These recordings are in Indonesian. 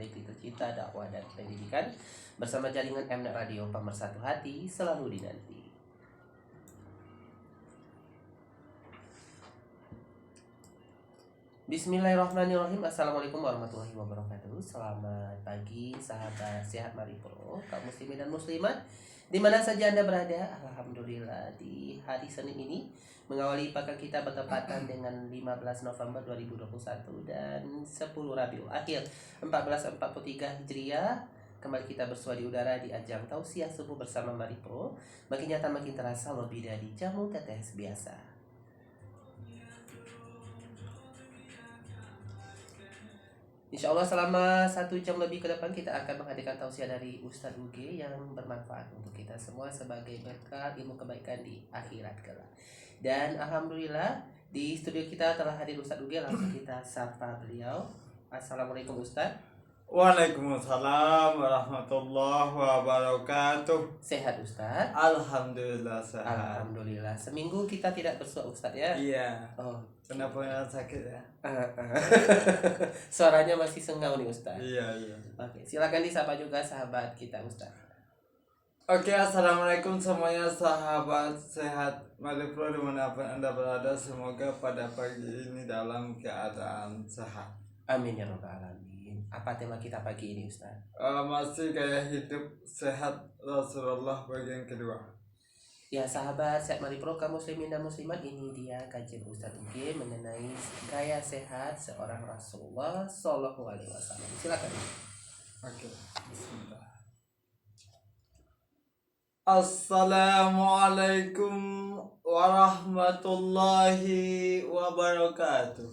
Mendikti tercinta dakwah dan pendidikan bersama jaringan Mnet Radio Pemersatu Hati selalu dinanti. Bismillahirrahmanirrahim. Assalamualaikum warahmatullahi wabarakatuh. Selamat pagi sahabat Sehat Maripro, kaum muslimin dan muslimat dimana saja Anda berada. Alhamdulillah di hari Senin ini mengawali pekan kita bertepatan dengan 15 November 2021 dan 10 Rabiul Akhir 1443 Hijriah. Kembali kita bersua di udara di ajang tausiah subuh bersama Maripro. Makin nyata makin terasa lebih dari jamu tetes biasa. Insya Allah selama 1 jam lebih ke depan kita akan menghadirkan tausiah dari Ustadz UG yang bermanfaat untuk kita semua sebagai berkah ilmu kebaikan di akhirat kelak. Dan alhamdulillah di studio kita telah hadir Ustadz UG, langsung kita sapa beliau. Assalamualaikum Ustadz. Waalaikumsalam warahmatullahi wabarakatuh. Sehat Ustadz? Alhamdulillah sehat. Alhamdulillah. Seminggu kita tidak bersua Ustadz ya? Iya. Oh. Kenapa sakit ya? Suaranya masih sengau nih Ustadz. Iya. Oke, silakan disapa juga sahabat kita Ustadz. Oke, assalamualaikum semuanya sahabat Sehat Maripro dimanapun Anda berada. Semoga pada pagi ini dalam keadaan sehat. Amin ya rabbal alamin. Apa tema kita pagi ini Ustaz? Masih gaya hidup sehat Rasulullah bagian kedua. Ya sahabat Sehat Maripro, kaum muslimin dan muslimat, ini dia kajian Ustadz UG mengenai gaya sehat seorang Rasulullah Sallallahu Alaihi Wasallam. Silakan. Oke, bismillah. Assalamualaikum warahmatullahi wabarakatuh.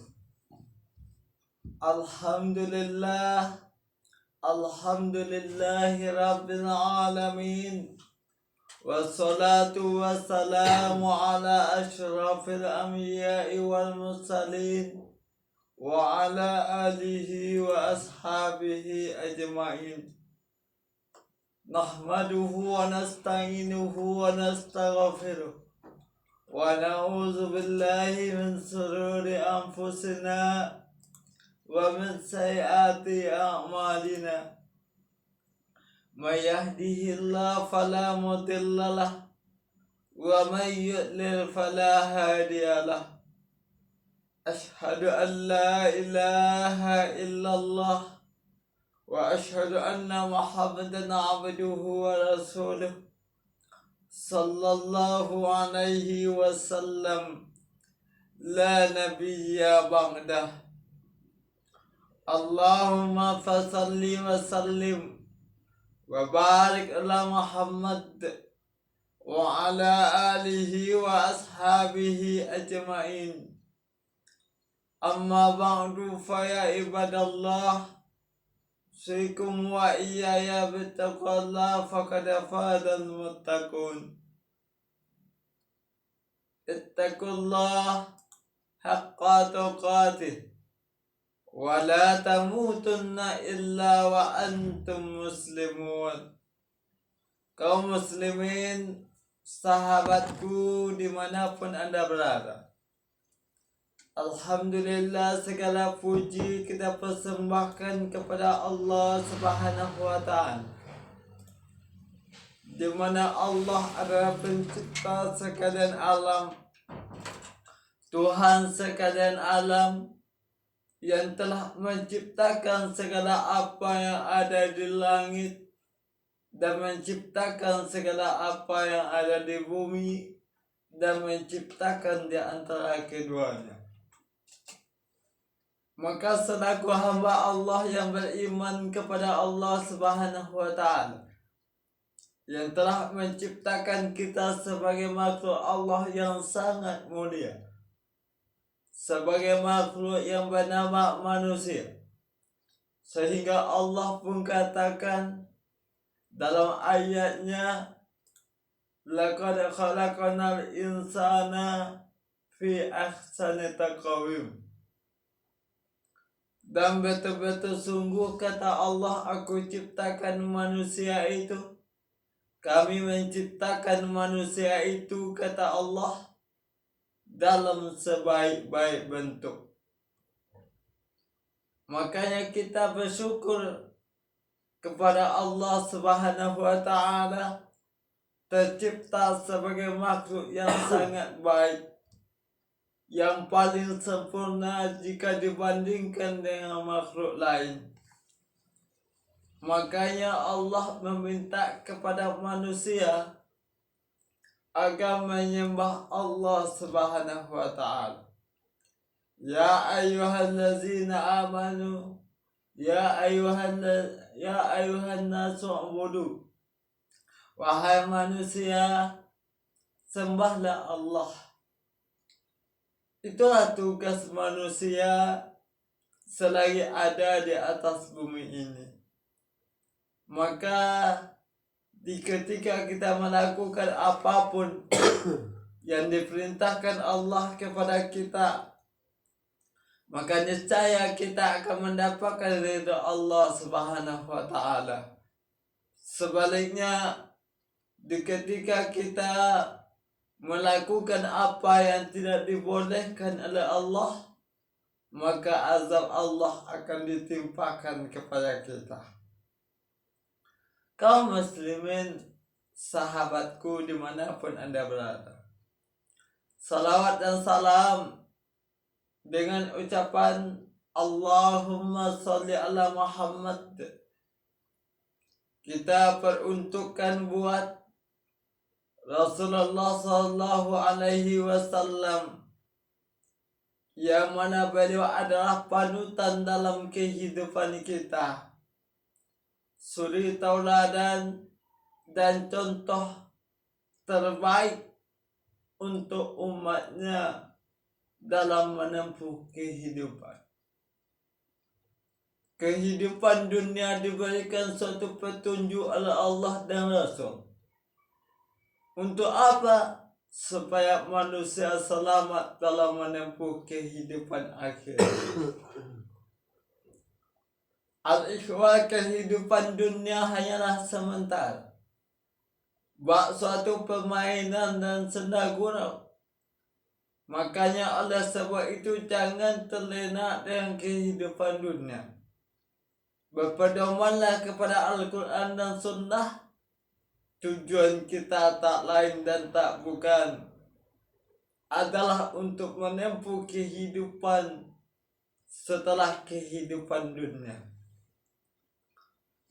Alhamdulillahi rabbil alamin. Wassalatu wassalamu ala ashrafil anbiya'i wal mursalin wa ala alihi wa ashabihi ajma'in. Nahmaduhu wa nasta'inuhu wa nastaghfiruh wa na'udzu billahi min shururi anfusina wa min sayyiati a'malina. May yahdihillahu fala mudilla lahu wa may yudlil fala hadiya lahu. Ashhadu an la ilaha illallah wa ashhadu anna Muhammadan abduhu wa rasuluh sallallahu alaihi wasallam la nabiyya ba'dah. Allahumma fasalli wa sallim wa barik ala Muhammad wa ala alihi wa ashabihi ajma'in. Amma ba'du fa ya ibadallah, usikum wa iyaya bittaqwallah faqad fazal muttaqun. Ittaqullah haqqa tuqatih wa la tamutunna illa wa antum muslimun. Kaum muslimin, sahabatku dimanapun Anda berada, alhamdulillah segala puji kita persembahkan kepada Allah Subhanahu wa ta'ala, di mana Allah adalah pencipta sekalian alam, Tuhan sekalian alam, yang telah menciptakan segala apa yang ada di langit dan menciptakan segala apa yang ada di bumi dan menciptakan di antara keduanya. Maka selaku hamba Allah yang beriman kepada Allah Subhanahu wa ta'ala, yang telah menciptakan kita sebagai makhluk Allah yang sangat mulia, sebagai makhluk yang bernama manusia, sehingga Allah pun katakan dalam ayatnya, laqad khalaqnal insana fi ahsani taqwim. Dan betul-betul sungguh kata Allah, aku ciptakan manusia itu, kami menciptakan manusia itu, kata Allah, dalam sebaik-baik bentuk. Makanya kita bersyukur kepada Allah Subhanahu wa Ta'ala, tercipta sebagai makhluk yang sangat baik, yang paling sempurna jika dibandingkan dengan makhluk lain. Makanya Allah meminta kepada manusia agar menyembah Allah Subhanahu wa Ta'ala. Ya ayyuhallazina amanu, ya ayuhan nasu ubudu. Wahai manusia, sembahlah Allah. Itulah tugas manusia selagi ada di atas bumi ini. Maka ketika kita melakukan apapun yang diperintahkan Allah kepada kita, maka niscaya kita akan mendapatkan ridha Allah Subhanahu wa Ta'ala. Sebaliknya, ketika kita melakukan apa yang tidak dibolehkan oleh Allah, maka azab Allah akan ditimpakan kepada kita. Kaum muslimin, sahabatku dimanapun Anda berada, salawat dan salam dengan ucapan Allahumma sholli ala Muhammad kita peruntukkan buat Rasulullah sallallahu alaihi wasallam, yang mana beliau adalah panutan dalam kehidupan kita, suri tauladan dan contoh terbaik untuk umatnya dalam menempuh kehidupan. Kehidupan dunia diberikan suatu petunjuk oleh Allah dan Rasul. Untuk apa? Supaya manusia selamat dalam menempuh kehidupan akhir. Al-ikhwah, kehidupan dunia hanyalah sementara, bak suatu permainan dan senda gurau. Makanya oleh sebab itu jangan terlena dengan kehidupan dunia. Berpedomanlah kepada Al-Quran dan Sunnah. Tujuan kita tak lain dan tak bukan adalah untuk menempuh kehidupan setelah kehidupan dunia.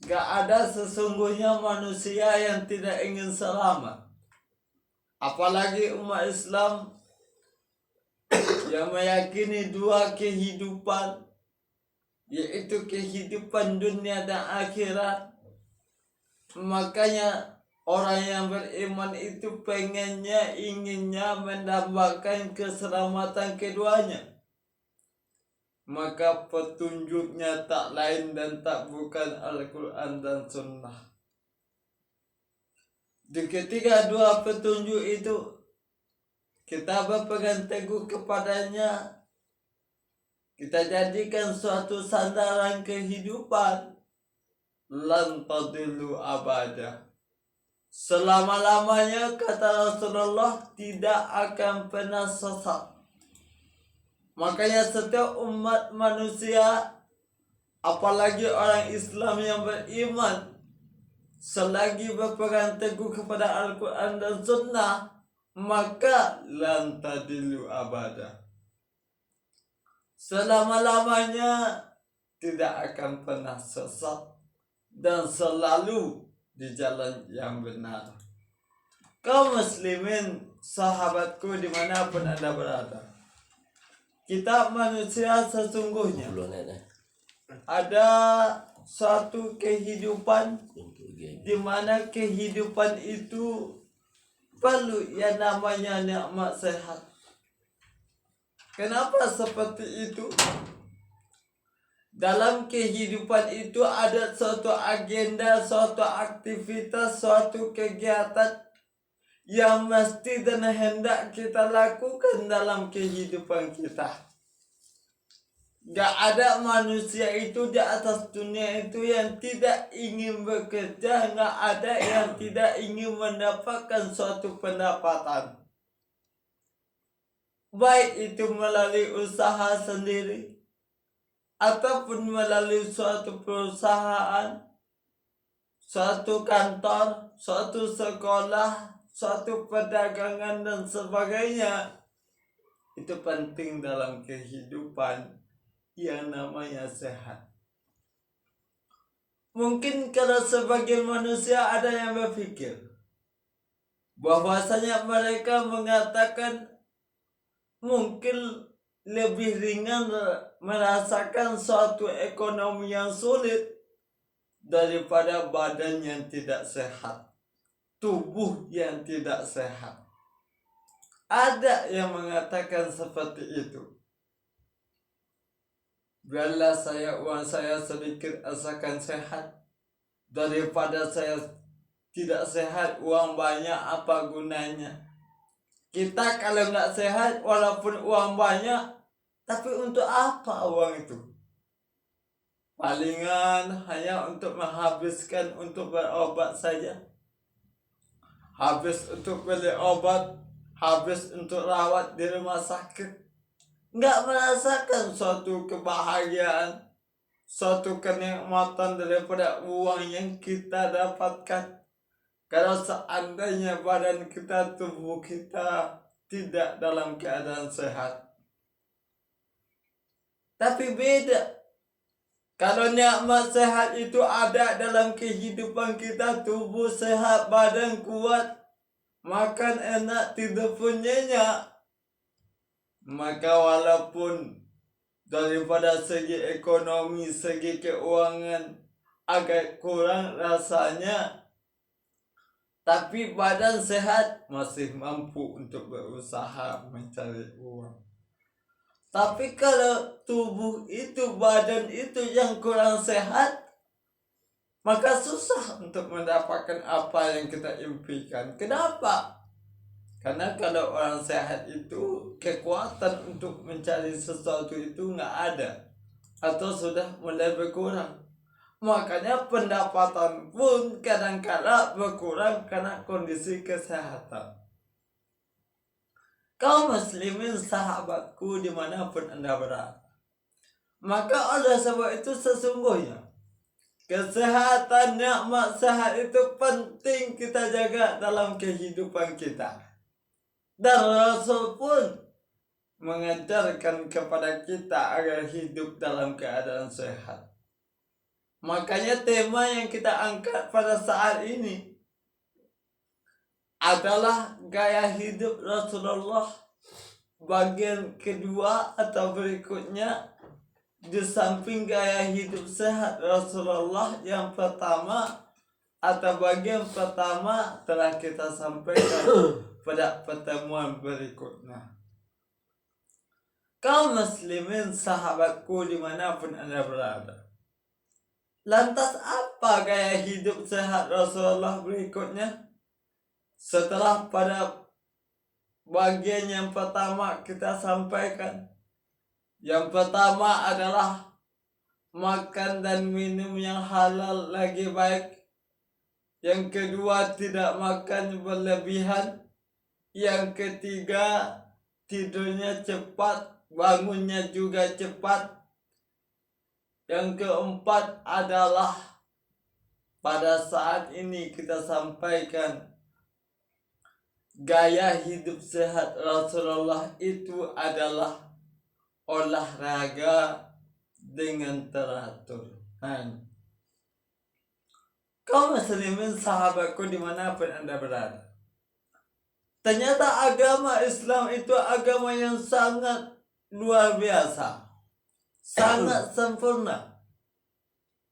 Gak ada sesungguhnya manusia yang tidak ingin selamat. Apalagi umat Islam yang meyakini dua kehidupan, yaitu kehidupan dunia dan akhirat. Makanya orang yang beriman itu inginnya mendapatkan keselamatan keduanya. Maka petunjuknya tak lain dan tak bukan Al-Quran dan Sunnah. Di ketiga dua petunjuk itu kita berpegang teguh kepadanya, kita jadikan suatu sandaran kehidupan, lan tadillu abada. Selama-lamanya, kata Rasulullah, tidak akan pernah sesat. Makanya setiap umat manusia, apalagi orang Islam yang beriman, selagi berpegang teguh kepada Al-Quran dan Sunnah, maka lan tadillu abada. Selama-lamanya tidak akan pernah sesat dan selalu di jalan yang benar. Kaum muslimin, sahabatku dimanapun Anda berada, kita manusia sesungguhnya ada suatu kehidupan di mana kehidupan itu perlu yang namanya nikmat sehat. Kenapa seperti itu? Dalam kehidupan itu ada suatu agenda, suatu aktivitas, suatu kegiatan yang mesti dan hendak kita lakukan dalam kehidupan kita. Gak ada manusia itu di atas dunia itu yang tidak ingin bekerja, gak ada yang tidak ingin mendapatkan suatu pendapatan. Baik itu melalui usaha sendiri, ataupun melalui suatu perusahaan, suatu kantor, suatu sekolah, suatu perdagangan dan sebagainya. Itu penting dalam kehidupan yang namanya sehat. Mungkin kalau sebagian manusia ada yang berpikir bahwasanya mereka mengatakan mungkin lebih ringan merasakan suatu ekonomi yang sulit daripada badan yang tidak sehat, tubuh yang tidak sehat. Ada yang mengatakan seperti itu. Biarlah uang saya sedikit asalkan sehat daripada saya tidak sehat, uang banyak apa gunanya. Kita kalau nggak sehat walaupun uang banyak, tapi untuk apa uang itu? Palingan hanya untuk menghabiskan untuk berobat saja. Habis untuk beli obat, habis untuk rawat di rumah sakit. Nggak merasakan suatu kebahagiaan, suatu kenikmatan daripada uang yang kita dapatkan. Kalau seandainya badan kita, tubuh kita tidak dalam keadaan sehat. Tapi beda. Kalau nikmat sehat itu ada dalam kehidupan kita, tubuh sehat, badan kuat, makan enak, tidur pun nyenyak, maka walaupun daripada segi ekonomi, segi keuangan agak kurang rasanya, tapi badan sehat masih mampu untuk berusaha mencari uang. Tapi kalau tubuh itu, badan itu yang kurang sehat, maka susah untuk mendapatkan apa yang kita impikan. Kenapa? Karena kalau orang sehat itu kekuatan untuk mencari sesuatu itu nggak ada atau sudah mulai berkurang. Makanya pendapatan pun kadang-kadang berkurang karena kondisi kesehatan. Kaum muslimin sahabatku dimanapun Anda berada, maka oleh sebab itu sesungguhnya kesehatan, nikmat sehat itu penting kita jaga dalam kehidupan kita. Dan Rasul pun mengajarkan kepada kita agar hidup dalam keadaan sehat. Makanya tema yang kita angkat pada saat ini adalah gaya hidup Rasulullah bagian kedua atau berikutnya. Di samping gaya hidup sehat Rasulullah yang pertama atau bagian pertama telah kita sampaikan pada pertemuan berikutnya. Kaum muslimin sahabatku dimanapun Anda berada, lantas apa gaya hidup sehat Rasulullah berikutnya? Setelah pada bagian yang pertama kita sampaikan, yang pertama adalah makan dan minum yang halal lagi baik. Yang kedua, tidak makan berlebihan. Yang ketiga, tidurnya cepat, bangunnya juga cepat. Yang keempat adalah pada saat ini kita sampaikan gaya hidup sehat Rasulullah itu adalah olahraga dengan teratur. Kaum muslimin sahabatku dimanapun Anda berada, ternyata agama Islam itu agama yang sangat luar biasa, sangat sempurna.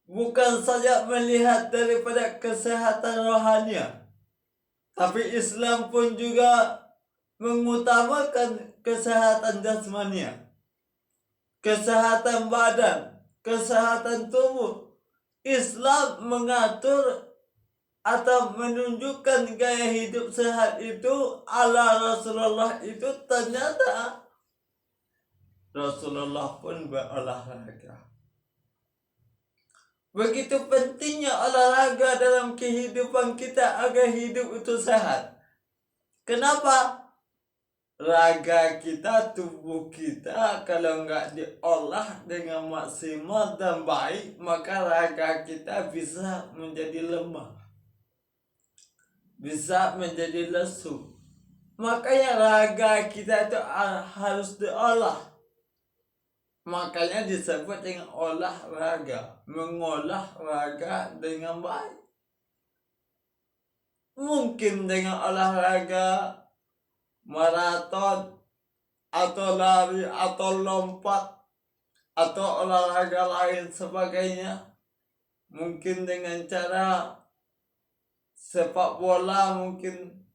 Bukan saja melihat daripada kesehatan rohaninya, tapi Islam pun juga mengutamakan kesehatan jasmania, kesehatan badan, kesehatan tubuh. Islam mengatur atau menunjukkan gaya hidup sehat itu ala Rasulullah itu. Ternyata Rasulullah pun berolahraga. Begitu pentingnya olahraga dalam kehidupan kita agar hidup itu sehat. Kenapa? raga kita, tubuh kita kalau nggak diolah dengan maksimal dan baik, maka raga kita bisa menjadi lemah, bisa menjadi lesu. Makanya raga kita itu harus diolah. Makanya disebut dengan olahraga, mengolah raga dengan baik. Mungkin dengan olahraga maraton atau lari atau lompat atau olahraga lain sebagainya, mungkin dengan cara sepak bola mungkin,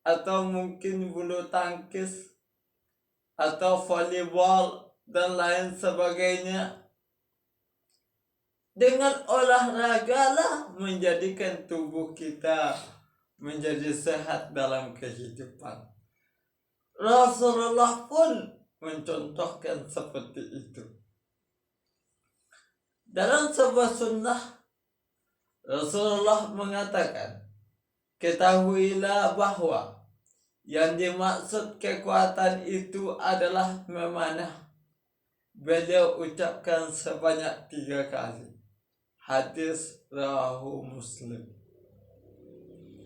atau mungkin bulu tangkis atau volleyball dan lain sebagainya. Dengan olahraga lah menjadikan tubuh kita menjadi sehat dalam kehidupan. Rasulullah pun mencontohkan seperti itu. Dalam sebuah sunnah, Rasulullah mengatakan, ketahuilah bahwa yang dimaksud kekuatan itu adalah memanah. Beliau ucapkan sebanyak 3 kali. Hadis rawahu Muslim.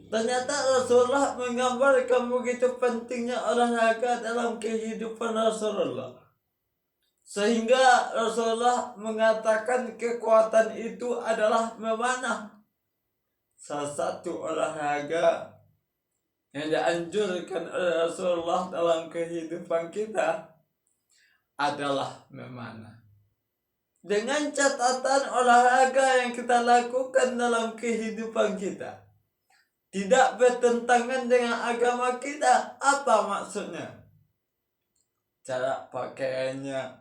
Ternyata Rasulullah menggambarkan begitu pentingnya olahraga dalam kehidupan Rasulullah. Sehingga Rasulullah mengatakan kekuatan itu adalah memanah. Salah satu olahraga yang dianjurkan oleh Rasulullah dalam kehidupan kita adalah memanah. Dengan catatan olahraga yang kita lakukan dalam kehidupan kita tidak bertentangan dengan agama kita. Apa maksudnya? Cara pakaiannya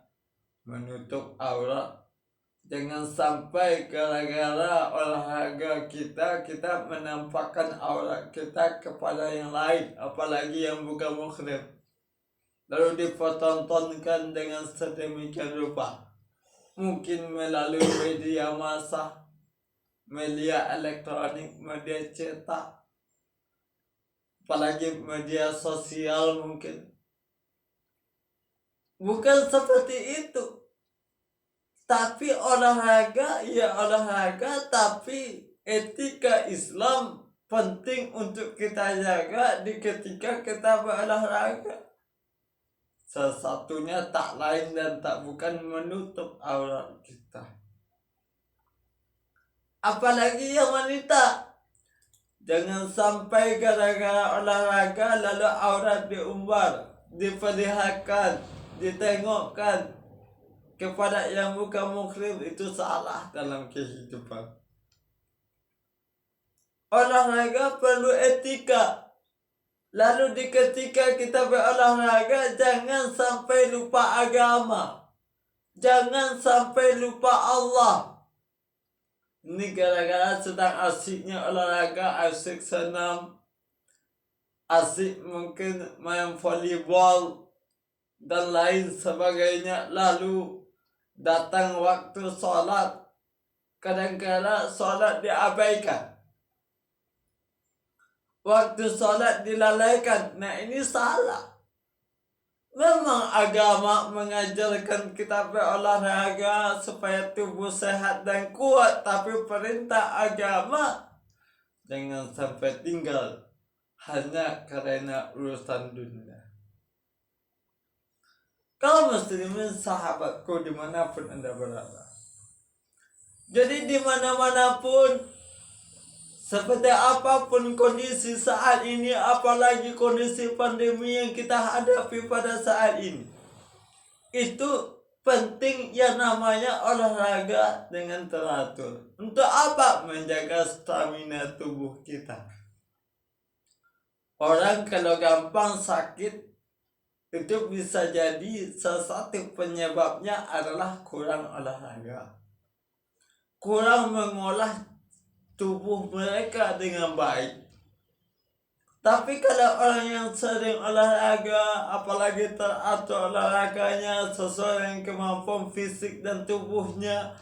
menutup aurat. Jangan sampai gara-gara olahraga kita menampakkan aurat kita kepada yang lain, apalagi yang bukan muhrim. Lalu dipertontonkan dengan sedemikian rupa. Mungkin melalui media massa, media elektronik, media cetak, apalagi media sosial mungkin. Bukan seperti itu. Tapi olahraga, ya olahraga, tapi etika Islam penting untuk kita jaga di ketika kita berolahraga. Salah satunya tak lain dan tak bukan menutup aurat kita. Apalagi yang wanita. Jangan sampai gara-gara olahraga lalu aurat diumbar, diperlihatkan, ditengokkan kepada yang bukan muhrim. Itu salah dalam kehidupan. Olahraga perlu etika. Lalu di ketika kita berolahraga, jangan sampai lupa agama. Jangan sampai lupa Allah. Ini gara-gara sedang asiknya olahraga, asik senam, asik mungkin main volleyball dan lain sebagainya. Lalu datang waktu sholat, kadang-kadang sholat diabaikan. Waktu sholat dilalaikan. Nah, ini salah. Memang agama mengajarkan kita berolahraga supaya tubuh sehat dan kuat. Tapi perintah agama jangan sampai tinggal hanya karena urusan dunia. Kaum muslimin sahabatku dimanapun Anda berada. Jadi dimana-mana pun, seperti apapun kondisi saat ini, apalagi kondisi pandemi yang kita hadapi pada saat ini, itu penting yang namanya olahraga dengan teratur. Untuk apa? Menjaga stamina tubuh kita. Orang kalau gampang sakit, itu bisa jadi salah satu penyebabnya adalah kurang olahraga. Kurang mengolah tubuh mereka dengan baik. Tapi kalau orang yang sering olahraga, apalagi teratur olahraganya sesuai dengan kemampuan fisik dan tubuhnya,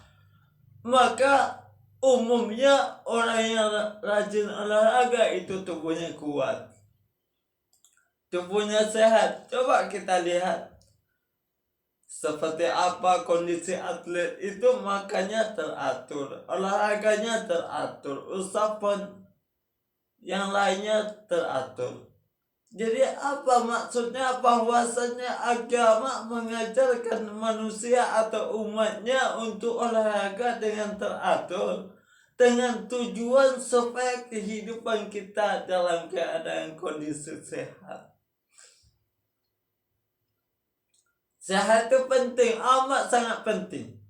maka umumnya orang yang rajin olahraga itu tubuhnya kuat. tubuhnya sehat. Coba kita lihat seperti apa kondisi atlet itu, makannya teratur, olahraganya teratur, usapan yang lainnya teratur. Jadi apa maksudnya? Bahwasanya agama mengajarkan manusia atau umatnya untuk olahraga dengan teratur, dengan tujuan supaya kehidupan kita dalam keadaan kondisi sehat. Sehat itu penting, amat sangat penting.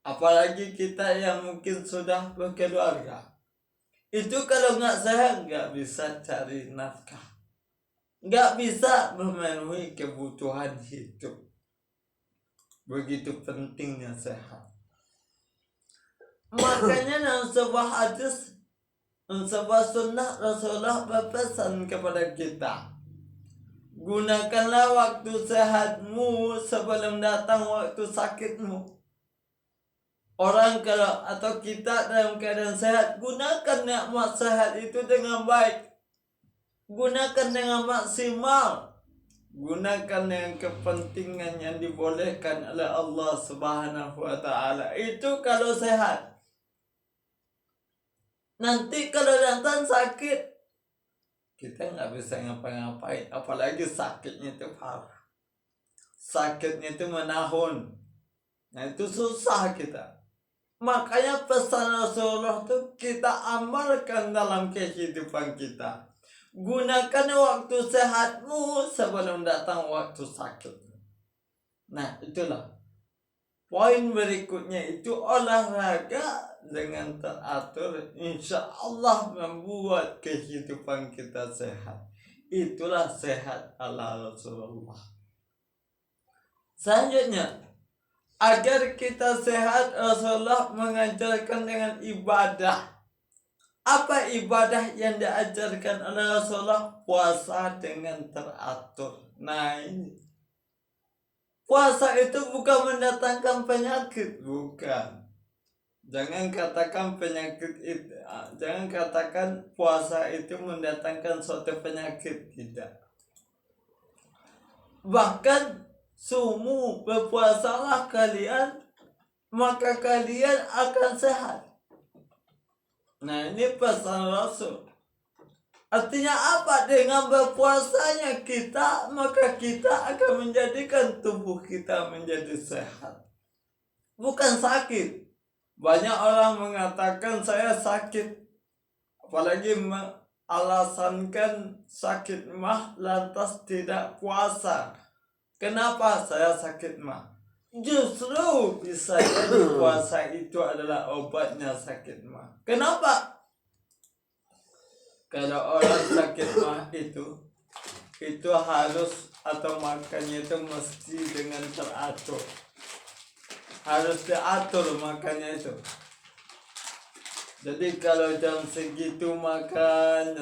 Apalagi kita yang mungkin sudah berkeluarga. Itu kalau nggak sehat nggak bisa cari nafkah, nggak bisa memenuhi kebutuhan hidup. Begitu pentingnya sehat. Makanya dalam sebuah hadis, sebuah sunnah, Rasulullah berpesan kepada kita, gunakanlah waktu sehatmu sebelum datang waktu sakitmu. Orang kalau atau kita dalam keadaan sehat, gunakan nikmat sehat itu dengan baik. Gunakan dengan maksimal. Gunakan dengan kepentingan yang dibolehkan oleh Allah Subhanahu wa Ta'ala. Itu kalau sehat. Nanti kalau datang sakit, kita nggak bisa ngapa-ngapain. Apalagi sakitnya itu parah. Sakitnya itu menahun. Nah itu susah kita. Makanya pesan Rasulullah itu kita amalkan dalam kehidupan kita. Gunakan waktu sehatmu sebelum datang waktu sakit. Nah itulah poin berikutnya, itu olahraga dengan teratur, insya Allah membuat kehidupan kita sehat. Itulah sehat ala Rasulullah. Selanjutnya, agar kita sehat, Rasulullah mengajarkan dengan ibadah. Apa ibadah yang diajarkan oleh Rasulullah? Puasa dengan teratur. Nah ini, puasa itu bukan mendatangkan penyakit, bukan. Jangan katakan penyakit itu, jangan katakan puasa itu mendatangkan suatu penyakit, tidak. Bahkan sumu, berpuasalah kalian, maka kalian akan sehat. Nah ini pesan Rasul. Artinya apa? Dengan berpuasanya kita, maka kita akan menjadikan tubuh kita menjadi sehat, bukan sakit. Banyak orang mengatakan saya sakit, apalagi alasankan sakit mah lantas tidak puasa. Kenapa saya sakit mah? Justru bisa jadi puasa itu adalah obatnya sakit mah. Kenapa? Kalau orang sakit mah itu harus, atau makannya itu mesti dengan teratur. Harus diatur makannya itu. Jadi kalau jam segitu makan,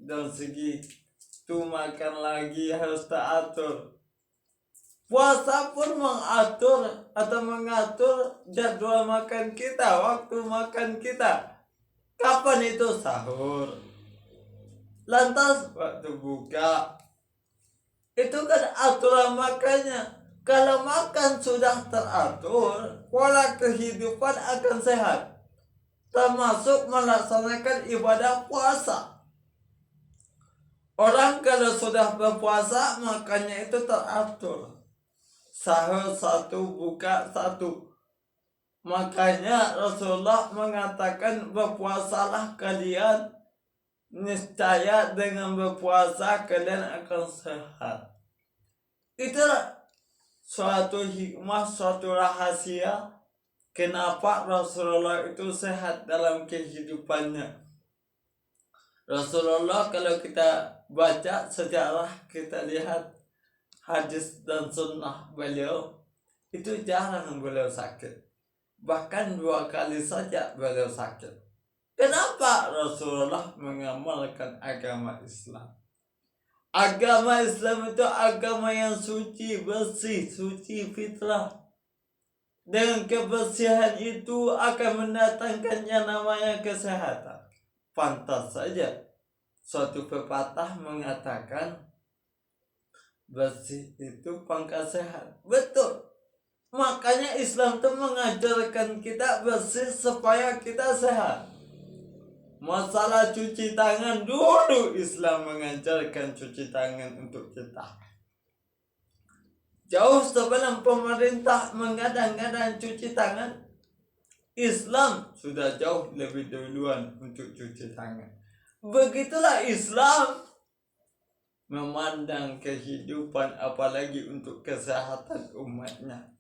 jam segitu makan lagi, harus teratur. Puasa pun mengatur atau mengatur jadwal makan kita, waktu makan kita. Kapan itu sahur? Lantas waktu buka. Itu kan aturan makannya. Kalau makan sudah teratur, pola kehidupan akan sehat. Termasuk melaksanakan ibadah puasa. Orang kalau sudah berpuasa, makannya itu teratur. Sahur satu, buka satu. Makanya Rasulullah mengatakan berpuasalah kalian, niscaya dengan berpuasa kalian akan sehat. Itulah suatu hikmah, suatu rahasia kenapa Rasulullah itu sehat dalam kehidupannya. Rasulullah kalau kita baca sejarah, kita lihat hadis dan sunnah beliau, itu jarang beliau sakit. Bahkan 2 kali saja beliau sakit. Kenapa? Rasulullah mengamalkan agama Islam. Agama Islam itu agama yang suci, bersih, suci fitrah. Dengan kebersihan itu akan mendatangkan yang namanya kesehatan. Pantas saja suatu pepatah mengatakan, bersih itu pangkat sehat. Betul. Makanya Islam itu mengajarkan kita bersih supaya kita sehat. Masalah cuci tangan dulu Islam mengajarkan cuci tangan untuk kita. Jauh sebelum pemerintah menggadang-gadang cuci tangan, Islam sudah jauh lebih duluan untuk cuci tangan. Begitulah Islam memandang kehidupan, apalagi untuk kesehatan umatnya.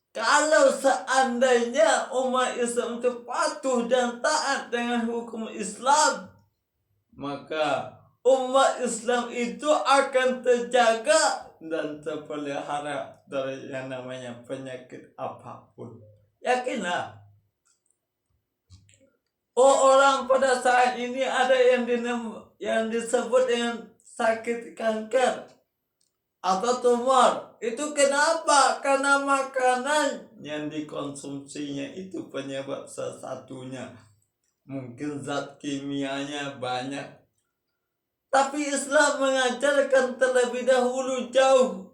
Kalau seandainya umat Islam itu patuh dan taat dengan hukum Islam, maka umat Islam itu akan terjaga dan terpelihara dari yang namanya penyakit apapun. Yakinlah. Orang pada saat ini ada yang disebut dengan sakit kanker atau tumor. Itu kenapa? Karena makanan yang dikonsumsinya itu penyebab salah satunya. Mungkin zat kimianya banyak. Tapi Islam mengajarkan terlebih dahulu jauh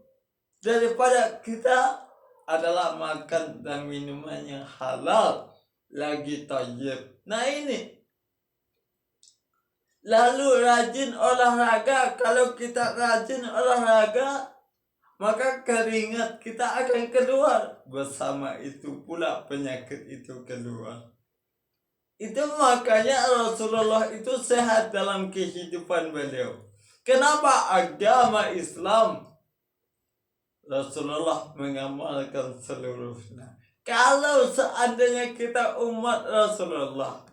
daripada kita adalah makan dan minuman yang halal lagi thayyib. Nah ini. Lalu rajin olahraga. Kalau kita rajin olahraga, maka keringat kita akan keluar. Bersama itu pula penyakit itu keluar. Itu makanya Rasulullah itu sehat dalam kehidupan beliau. Kenapa agama Islam Rasulullah mengamalkan seluruhnya? Kalau seandainya kita umat Rasulullah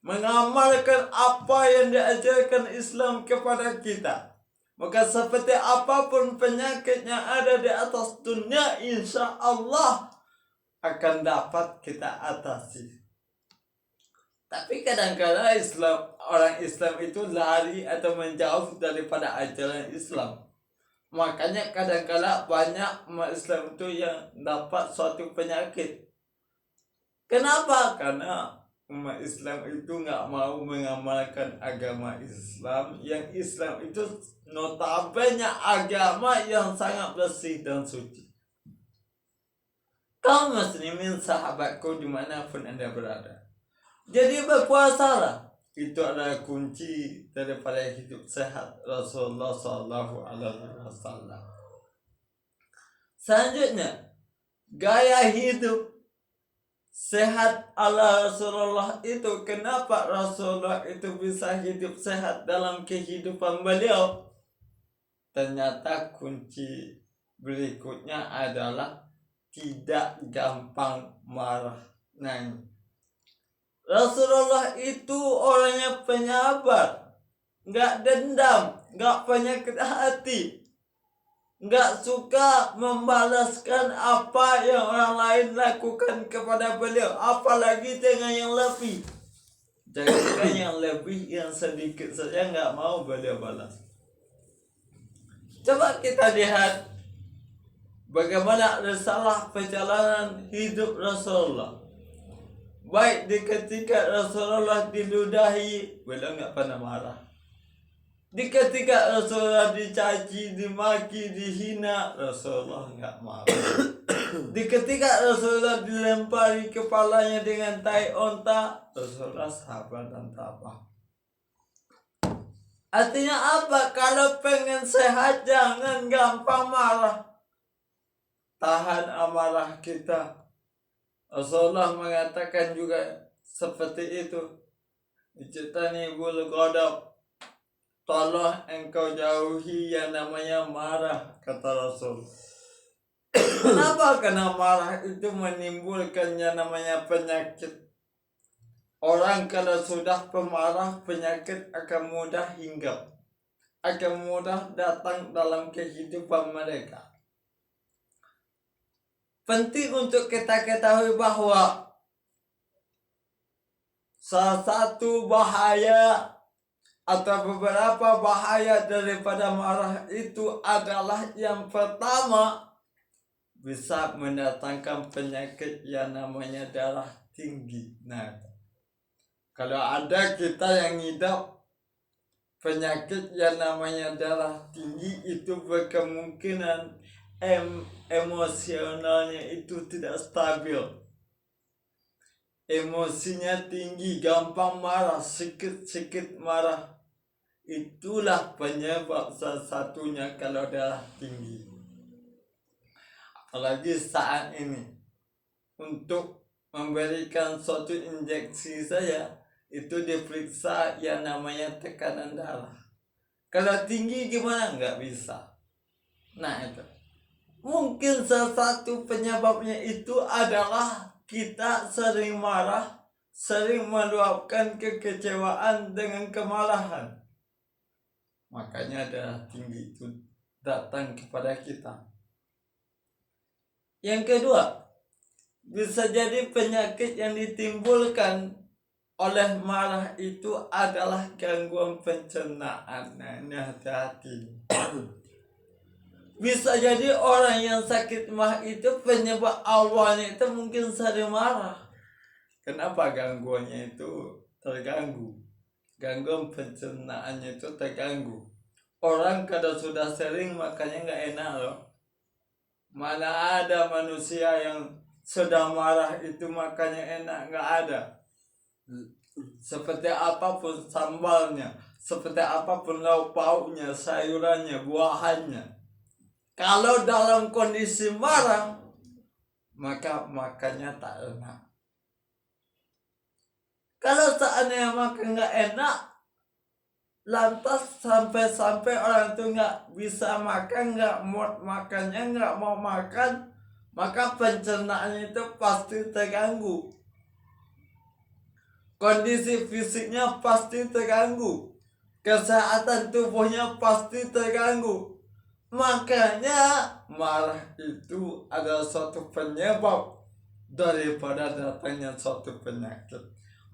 mengamalkan apa yang diajarkan Islam kepada kita, maka seperti apapun penyakit yang ada di atas dunia, insya Allah akan dapat kita atasi. Tapi kadang-kadang orang Islam itu lari atau menjauh daripada ajaran Islam. Makanya kadang-kadang banyak umat Islam itu yang dapat suatu penyakit. Kenapa? Karena umat Islam itu nggak mau mengamalkan agama Islam. Yang Islam itu notabene agama yang sangat bersih dan suci. Kaum muslimin sahabatku dimanapun Anda berada, jadi berpuasalah. Itu adalah kunci daripada hidup sehat Rasulullah SAW. Selanjutnya, gaya hidup sehat ala Rasulullah itu. Kenapa Rasulullah itu bisa hidup sehat dalam kehidupan beliau? Ternyata kunci berikutnya adalah tidak gampang marah. Rasulullah itu orangnya penyabar, nggak dendam, nggak penyakit hati, nggak suka membalaskan apa yang orang lain lakukan kepada beliau, apalagi dengan yang lebih. Jangan yang lebih, yang sedikit saja nggak mau beliau balas. Coba kita lihat bagaimana risalah perjalanan hidup Rasulullah. Baik di ketika Rasulullah diludahi, beliau nggak pernah marah. Di ketika Rasulullah dicaci, dimaki, dihina, Rasulullah nggak marah. Di ketika Rasulullah dilempari kepalanya dengan tai onta, Rasulullah sabar dan tabah. Artinya apa? Kalau pengen sehat jangan gampang marah. Tahan amarah kita. Rasulullah mengatakan juga seperti itu. Ijtani bul ghadab. Tolong engkau jauhi yang namanya marah, kata Rasul. Kenapa? Karena marah itu menimbulkan yang namanya penyakit. Orang kalau sudah pemarah, penyakit akan mudah hinggap, akan mudah datang dalam kehidupan mereka. Penting untuk kita ketahui bahwa salah satu bahaya atau beberapa bahaya daripada marah itu adalah yang pertama, bisa mendatangkan penyakit yang namanya darah tinggi. Nah, kalau ada kita yang ngidap penyakit yang namanya darah tinggi itu berkemungkinan emosionalnya itu tidak stabil. Emosinya tinggi, gampang marah, sikit-sikit marah. Itulah penyebab salah satunya kalau darah tinggi. Apalagi saat ini, untuk memberikan suatu injeksi saja, itu diperiksa yang namanya tekanan darah. Kalau tinggi gimana? Nggak bisa. Nah itu. Mungkin salah satu penyebabnya itu adalah kita sering marah, sering meluapkan kekecewaan dengan kemarahan. Makanya darah tinggi itu datang kepada kita. Yang kedua, bisa jadi penyakit yang ditimbulkan oleh marah itu adalah gangguan pencernaan. Nah, ini hati-hati. Bisa jadi orang yang sakit mah itu penyebab awalnya itu mungkin sering marah. Kenapa gangguannya itu terganggu? Gangguan pencernaannya itu terganggu. Orang kalau sudah sering makanya nggak enak loh. Mana ada manusia yang sudah marah itu makanya enak, nggak ada. Seperti apapun sambalnya, seperti apapun lauk pauknya, sayurannya, buahannya, kalau dalam kondisi marah maka makannya tak enak. Kalau seandainya makan nggak enak, lantas sampai orang itu nggak bisa makan, nggak mau makannya, nggak mau makan, maka pencernaannya itu pasti terganggu. Kondisi fisiknya pasti terganggu. Kesehatan tubuhnya pasti terganggu. Makanya marah itu adalah suatu penyebab daripada datangnya suatu penyakit.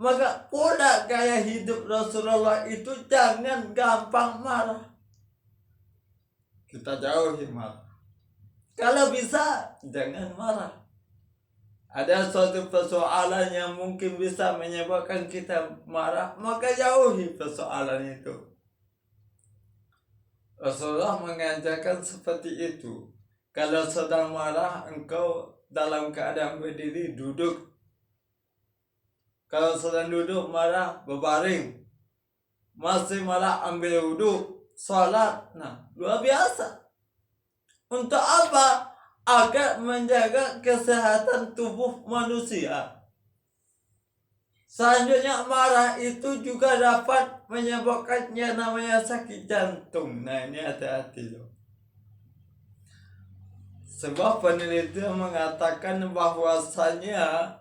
Maka pola gaya hidup Rasulullah itu jangan gampang marah. Kita jauhi marah. Kalau bisa jangan marah. Ada suatu persoalan yang mungkin bisa menyebabkan kita marah, maka jauhi persoalan itu. Rasulullah mengajarkan seperti itu. Kalau sedang marah, engkau dalam keadaan berdiri, duduk. Kalau sedang duduk marah, berbaring. Masih marah, ambil wudhu, sholat. Nah, luar biasa. Untuk apa? Agar menjaga kesehatan tubuh manusia. Selanjutnya marah itu juga dapat menyebabkan yang namanya sakit jantung. Nah, ini hati-hati loh. Sebab penelitian mengatakan bahwasanya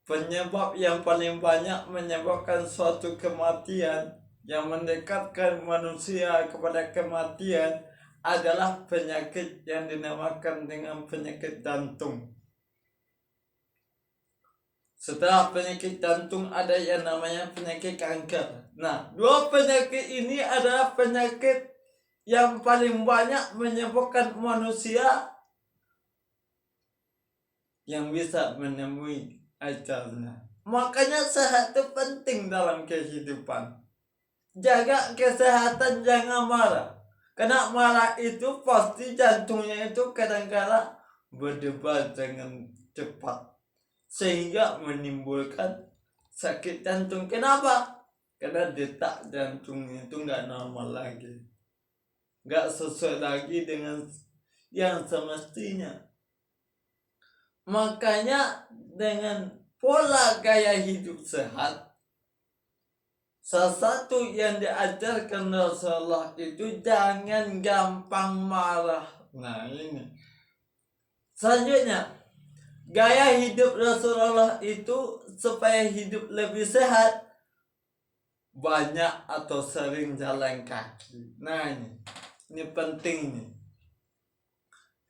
penyebab yang paling banyak menyebabkan suatu kematian, yang mendekatkan manusia kepada kematian, adalah penyakit yang dinamakan dengan penyakit jantung. Setelah penyakit jantung ada yang namanya penyakit kanker. Nah, dua penyakit ini adalah penyakit yang paling banyak menyebabkan manusia yang bisa menemui ajalnya. Makanya sehat itu penting dalam kehidupan. Jaga kesehatan, jangan marah. Karena marah itu pasti jantungnya itu kadang-kadang berdebar dengan cepat, sehingga menimbulkan sakit jantung. Kenapa? Karena detak jantungnya itu nggak normal lagi, nggak sesuai lagi dengan yang semestinya. Makanya dengan pola gaya hidup sehat, salah satu yang diajarkan Rasulullah itu jangan gampang marah. Nah ini. Selanjutnya, gaya hidup Rasulullah itu supaya hidup lebih sehat, banyak atau sering jalan kaki. Nah ini penting nih.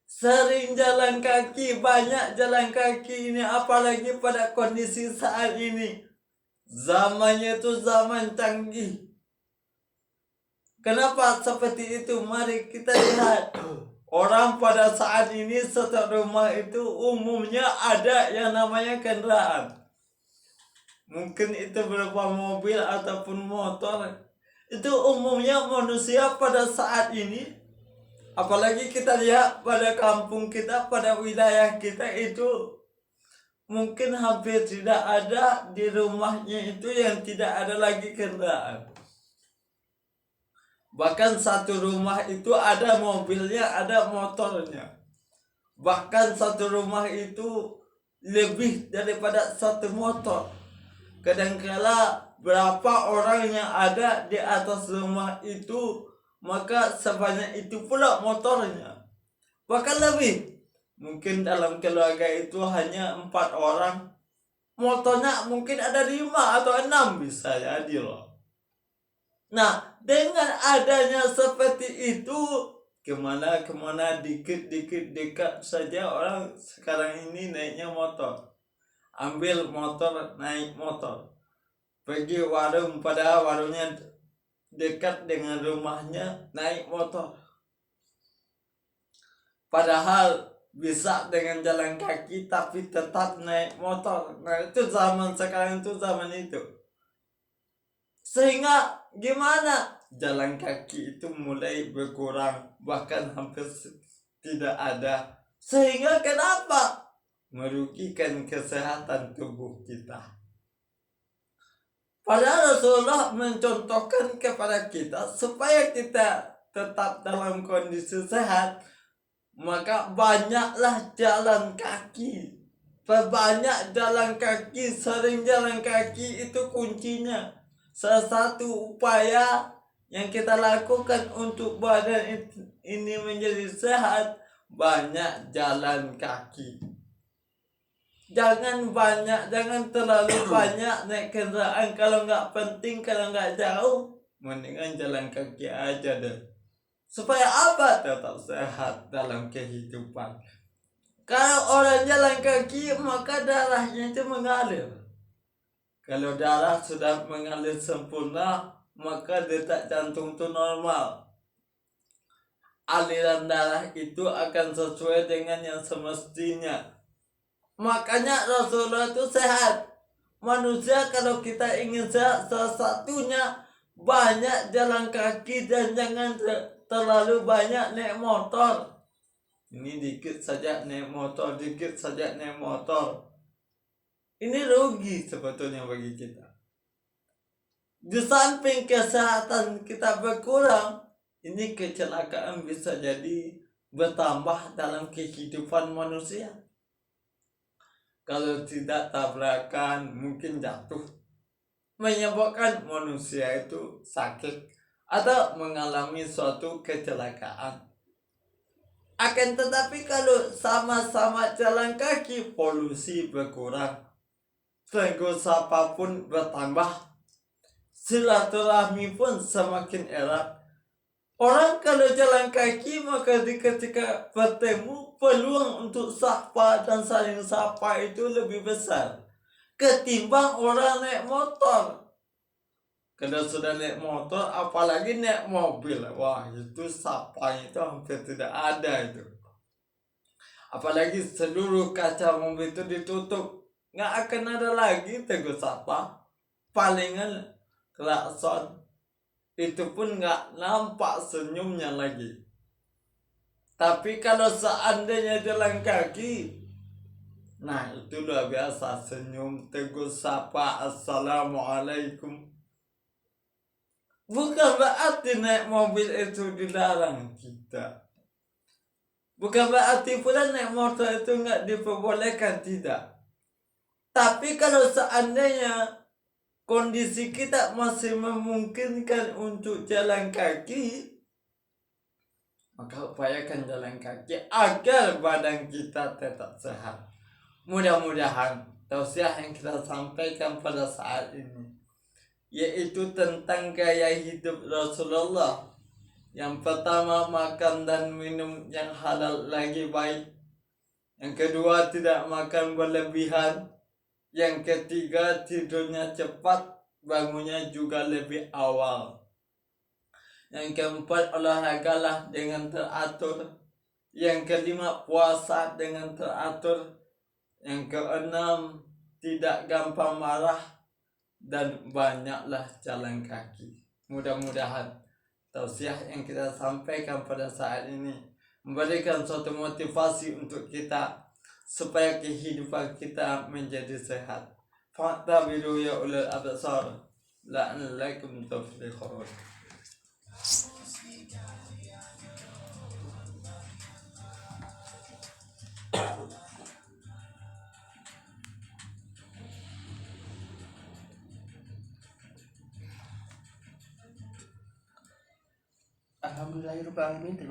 Sering jalan kaki, banyak jalan kaki ini, apalagi pada kondisi saat ini. Zamannya itu zaman canggih. Kenapa seperti itu? Mari kita lihat. Orang pada saat ini setiap rumah itu umumnya ada yang namanya kendaraan. Mungkin itu berupa mobil ataupun motor Itu umumnya manusia pada saat ini, apalagi kita lihat pada kampung kita, pada wilayah kita itu mungkin hampir tidak ada di rumahnya itu yang tidak ada lagi kendaraan. Bahkan satu rumah itu ada mobilnya, ada motornya. Bahkan satu rumah itu lebih daripada satu motor. Kadangkala berapa orang yang ada di atas rumah itu, maka sebanyak itu pula motornya. Bahkan lebih. Mungkin dalam keluarga itu hanya 4 orang, motornya mungkin ada 5 atau 6 bisa jadi loh. Nah, dengan adanya seperti itu, kemana dikit dekat saja orang sekarang ini naiknya motor. Ambil motor, naik motor. Pergi warung, pada warungnya dekat dengan rumahnya, naik motor. Padahal bisa dengan jalan kaki tapi tetap naik motor. Nah, itu zaman sekarang, itu zaman itu. Sehingga gimana? Jalan kaki itu mulai berkurang, bahkan hampir tidak ada. Sehingga kenapa? Merugikan kesehatan tubuh kita. Padahal Rasulullah mencontohkan kepada kita supaya kita tetap dalam kondisi sehat, maka banyaklah jalan kaki. Perbanyak jalan kaki, sering jalan kaki, itu kuncinya. Salah satu upaya yang kita lakukan untuk badan ini menjadi sehat, banyak jalan kaki. Jangan terlalu banyak naik kendaraan. Kalau nggak penting, kalau nggak jauh, mendingan jalan kaki aja deh. Supaya apa? Tetap sehat dalam kehidupan. Kalau orang jalan kaki, maka darahnya itu mengalir. Kalau darah sudah mengalir sempurna, maka detak jantung itu normal. Aliran darah itu akan sesuai dengan yang semestinya. Makanya Rasulullah itu sehat. Manusia kalau kita ingin sehat, salah satunya banyak jalan kaki dan jangan terlalu banyak naik motor. Ini dikit saja naik motor, dikit saja naik motor. Ini rugi sebetulnya bagi kita. Di samping kesehatan kita berkurang, ini kecelakaan bisa jadi bertambah dalam kehidupan manusia. Kalau tidak tabrakan, mungkin jatuh, menyebabkan manusia itu sakit atau mengalami suatu kecelakaan. Akan tetapi kalau sama-sama jalan kaki, polusi berkurang, tegur sapa pun bertambah, silaturahmi pun semakin erat. Orang kalau jalan kaki, maka ketika bertemu, peluang untuk sapa dan saling sapa itu lebih besar ketimbang orang naik motor. Kalau sudah naik motor, apalagi naik mobil, wah itu sapanya itu hampir tidak ada itu. Apalagi seluruh kaca mobil itu ditutup, nggak akan ada lagi tegur sapa. Palingan klakson, itu pun nggak nampak senyumnya lagi. Tapi kalau seandainya jalan kaki, nah itu luar biasa, senyum, tegur sapa, assalamualaikum. Bukan berarti naik mobil itu dilarang kita. Bukan berarti pula naik motor itu nggak diperbolehkan, tidak. Tapi kalau seandainya kondisi kita masih memungkinkan untuk jalan kaki, maka upayakan jalan kaki agar badan kita tetap sehat. Mudah-mudahan tausiah yang kita sampaikan pada saat ini, yaitu tentang gaya hidup Rasulullah. Yang pertama, makan dan minum yang halal lagi baik. Yang kedua, tidak makan berlebihan. Yang ketiga, tidurnya cepat, bangunnya juga lebih awal. Yang keempat, olahragalah dengan teratur. Yang kelima, puasa dengan teratur. Yang keenam, tidak gampang marah. Dan banyaklah jalan kaki. Mudah-mudahan tausiah yang kita sampaikan pada saat ini memberikan suatu motivasi untuk kita supaya kehidupan kita menjadi sehat. Fa'tabiru ya ulul absar la'allakum tuflihun. Alhamdulillahirobbilalamin.